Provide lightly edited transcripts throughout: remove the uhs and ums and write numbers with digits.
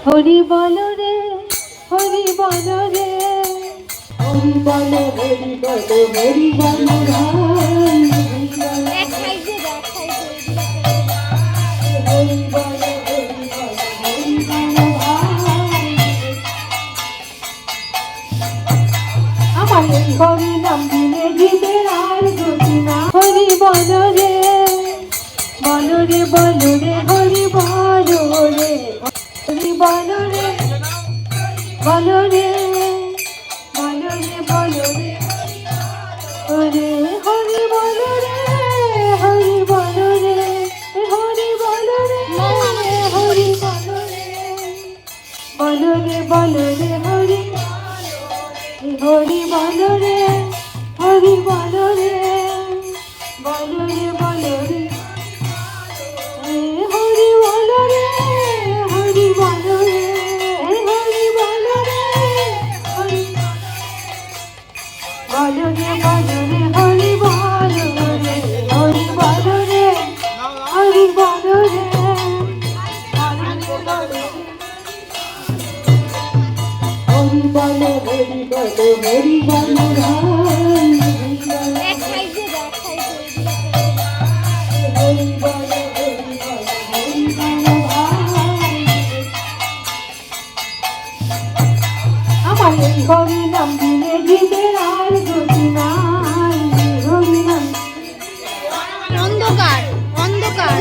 হরি বল রে হরি বল রে হরি বল হরি বল হরি বল আমার হরি নাম দিলে জীবের আর গতি না হরি বল রে বল রে বল রে হরি বল রে হরি বল রে বল রে বল রে বল রে হরে হরি বল রে হরি বল রে হরি বল রে হরি বল রে বল রে বল রে হরি হরি বল রে হরি বল রে বল রে বল রে হরি বল রে হরি বল রে হরি বল রে হরি বল রে বল রে হরি বল রে হরি বল রে হরি বল রে হরি বল হরি বল হরি বল হরি নাম দিলে জীবের আর গতি নাই হরি নাম অন্ধকার অন্ধকার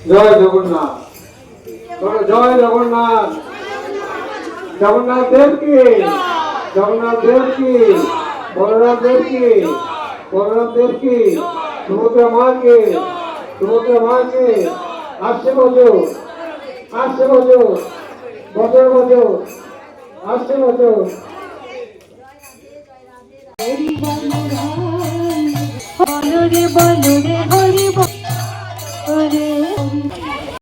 জয় জগন্নাথ জয় জগন্নাথ জগন্নাথ দেব কি জগন্নাথ দেব কি বলরাম দেব কি বলরাম দেব কি সুভদ্রা মা কে সুভদ্রা মা কে আসছে বজো বজো বজো আসছে বজো বল রে বল রে